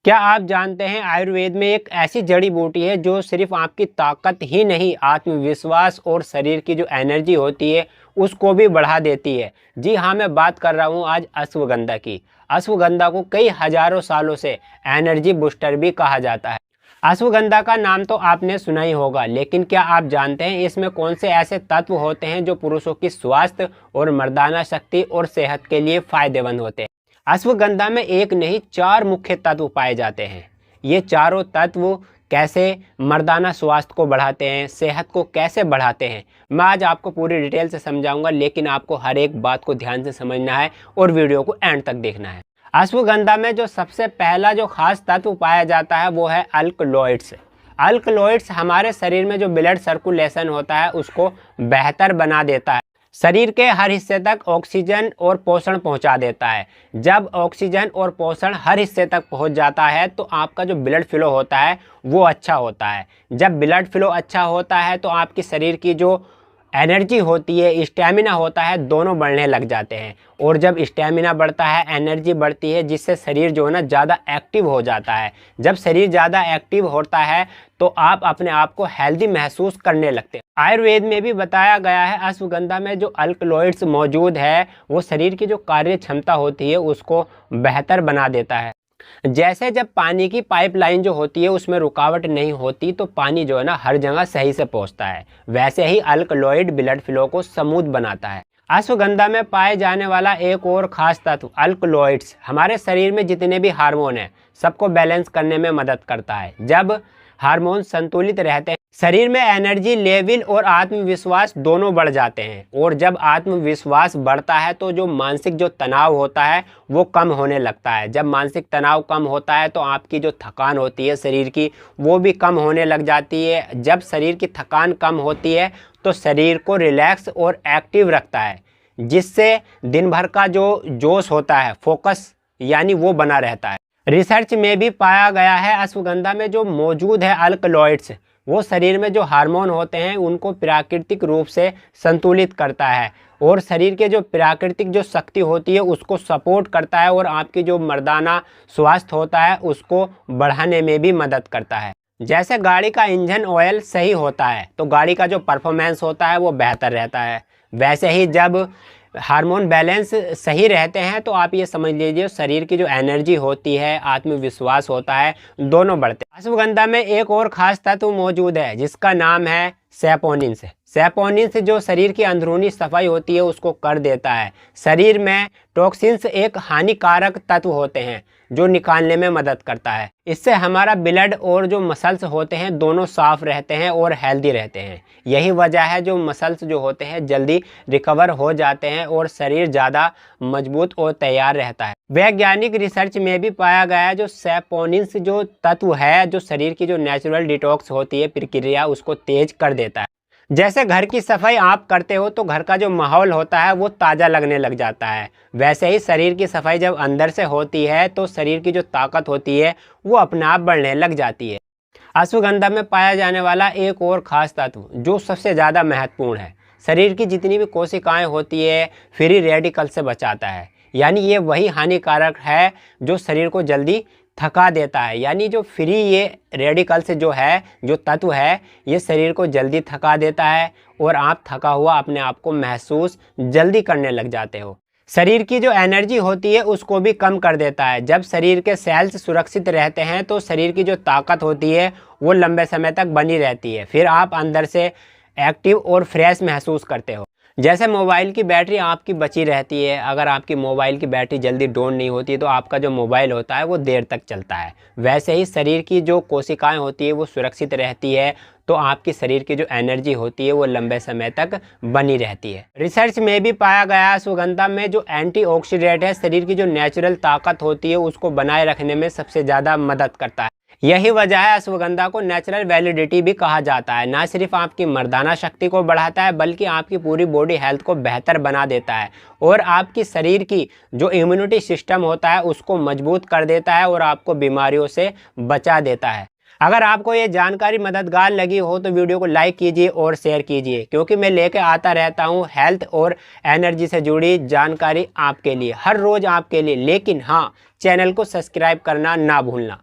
क्या आप जानते हैं आयुर्वेद में एक ऐसी जड़ी बूटी है जो सिर्फ आपकी ताकत ही नहीं, आत्मविश्वास और शरीर की जो एनर्जी होती है उसको भी बढ़ा देती है। जी हाँ, मैं बात कर रहा हूँ आज अश्वगंधा की। अश्वगंधा को कई हजारों सालों से एनर्जी बूस्टर भी कहा जाता है। अश्वगंधा का नाम तो आपने सुना ही होगा, लेकिन क्या आप जानते हैं इसमें कौन से ऐसे तत्व होते हैं जो पुरुषों की स्वास्थ्य और मर्दाना शक्ति और सेहत के लिए फायदेमंद होते हैं। अश्वगंधा में एक नहीं, 4 मुख्य तत्व पाए जाते हैं। ये चारों तत्व कैसे मर्दाना स्वास्थ्य को बढ़ाते हैं, सेहत को कैसे बढ़ाते हैं, मैं आज आपको पूरी डिटेल से समझाऊंगा। लेकिन आपको हर एक बात को ध्यान से समझना है और वीडियो को एंड तक देखना है। अश्वगंधा में जो सबसे पहला जो खास तत्व पाया जाता है वो है अल्कलॉइड्स। अल्कलॉइड्स हमारे शरीर में जो ब्लड सर्कुलेशन होता है उसको बेहतर बना देता है, शरीर के हर हिस्से तक ऑक्सीजन और पोषण पहुंचा देता है। जब ऑक्सीजन और पोषण हर हिस्से तक पहुंच जाता है तो आपका जो ब्लड फ्लो होता है वो अच्छा होता है। जब ब्लड फ्लो अच्छा होता है तो आपकी शरीर की जो एनर्जी होती है, स्टैमिना होता है, दोनों बढ़ने लग जाते हैं। और जब स्टैमिना बढ़ता है, एनर्जी बढ़ती है, जिससे शरीर जो है ना ज़्यादा एक्टिव हो जाता है। जब शरीर ज़्यादा एक्टिव होता है तो आप अपने आप को हेल्दी महसूस करने लगते हैं। आयुर्वेद में भी बताया गया है अश्वगंधा में जो अल्कलॉइड्स मौजूद है वो शरीर की जो कार्य क्षमता होती है उसको बेहतर बना देता है। जैसे जब पानी की पाइपलाइन जो होती है उसमें रुकावट नहीं होती तो पानी जो है ना हर जगह सही से पहुंचता है, वैसे ही अल्कलॉइड ब्लड फ्लो को स्मूथ बनाता है। अश्वगंधा में पाए जाने वाला एक और खास तत्व अल्कलॉइड्स हमारे शरीर में जितने भी हार्मोन हैं सबको बैलेंस करने में मदद करता है। जब हार्मोन संतुलित रहते हैं शरीर में एनर्जी लेवल और आत्मविश्वास दोनों बढ़ जाते हैं। और जब आत्मविश्वास बढ़ता है तो जो मानसिक जो तनाव होता है वो कम होने लगता है। जब मानसिक तनाव कम होता है तो आपकी जो थकान होती है शरीर की वो भी कम होने लग जाती है। जब शरीर की थकान कम होती है तो शरीर को रिलैक्स और एक्टिव रखता है, जिससे दिन भर का जो जोश होता है, फोकस यानी वो बना रहता है। रिसर्च में भी पाया गया है अश्वगंधा में जो मौजूद है अल्कलॉइड्स वो शरीर में जो हार्मोन होते हैं उनको प्राकृतिक रूप से संतुलित करता है और शरीर के जो प्राकृतिक जो शक्ति होती है उसको सपोर्ट करता है और आपकी जो मर्दाना स्वास्थ्य होता है उसको बढ़ाने में भी मदद करता है। जैसे गाड़ी का इंजन ऑयल सही होता है तो गाड़ी का जो परफॉर्मेंस होता है वो बेहतर रहता है, वैसे ही जब हार्मोन बैलेंस सही रहते हैं तो आप ये समझ लीजिए शरीर की जो एनर्जी होती है, आत्मविश्वास होता है, दोनों बढ़ते हैं। अश्वगंधा में एक और खास तत्व मौजूद है जिसका नाम है सैपोनिन्स। सैपोनिन्स जो शरीर की अंदरूनी सफाई होती है उसको कर देता है। शरीर में टॉक्सिन्स एक हानिकारक तत्व होते हैं जो निकालने में मदद करता है। इससे हमारा ब्लड और जो मसल्स होते हैं दोनों साफ रहते हैं और हेल्दी रहते हैं। यही वजह है जो मसल्स जो होते हैं जल्दी रिकवर हो जाते हैं और शरीर ज़्यादा मजबूत और तैयार रहता है। वैज्ञानिक रिसर्च में भी पाया गया है जो सैपोनिन्स जो तत्व है जो शरीर की जो नेचुरल डिटॉक्स होती है प्रक्रिया उसको तेज कर देता है। जैसे घर की सफाई आप करते हो तो घर का जो माहौल होता है वो ताज़ा लगने लग जाता है, वैसे ही शरीर की सफाई जब अंदर से होती है तो शरीर की जो ताकत होती है वो अपने आप बढ़ने लग जाती है। अश्वगंधा में पाया जाने वाला एक और ख़ास तत्व जो सबसे ज़्यादा महत्वपूर्ण है, शरीर की जितनी भी कोशिकाएं होती है फ्री रेडिकल से बचाता है। यानी ये वही हानिकारक है जो शरीर को जल्दी थका देता है। यानी जो फ्री ये रेडिकल से जो है जो तत्व है ये शरीर को जल्दी थका देता है और आप थका हुआ अपने आप को महसूस जल्दी करने लग जाते हो। शरीर की जो एनर्जी होती है उसको भी कम कर देता है। जब शरीर के सेल्स सुरक्षित रहते हैं तो शरीर की जो ताकत होती है वो लंबे समय तक बनी रहती है, फिर आप अंदर से एक्टिव और फ्रेश महसूस करते हो। जैसे मोबाइल की बैटरी आपकी बची रहती है, अगर आपकी मोबाइल की बैटरी जल्दी डाउन नहीं होती तो आपका जो मोबाइल होता है वो देर तक चलता है, वैसे ही शरीर की जो कोशिकाएं होती है वो सुरक्षित रहती है तो आपकी शरीर की जो एनर्जी होती है वो लंबे समय तक बनी रहती है। रिसर्च में भी पाया गया अश्वगंधा में जो एंटीऑक्सीडेंट है शरीर की जो नेचुरल ताकत होती है उसको बनाए रखने में सबसे ज़्यादा मदद करता है। यही वजह है अश्वगंधा को नेचुरल वैलिडिटी भी कहा जाता है। ना सिर्फ आपकी मर्दाना शक्ति को बढ़ाता है बल्कि आपकी पूरी बॉडी हेल्थ को बेहतर बना देता है और आपकी शरीर की जो इम्यूनिटी सिस्टम होता है उसको मजबूत कर देता है और आपको बीमारियों से बचा देता है। अगर आपको ये जानकारी मददगार लगी हो तो वीडियो को लाइक कीजिए और शेयर कीजिए, क्योंकि मैं लेके आता रहता हूँ हेल्थ और एनर्जी से जुड़ी जानकारी आपके लिए, हर रोज़ आपके लिए। लेकिन हाँ, चैनल को सब्सक्राइब करना ना भूलना।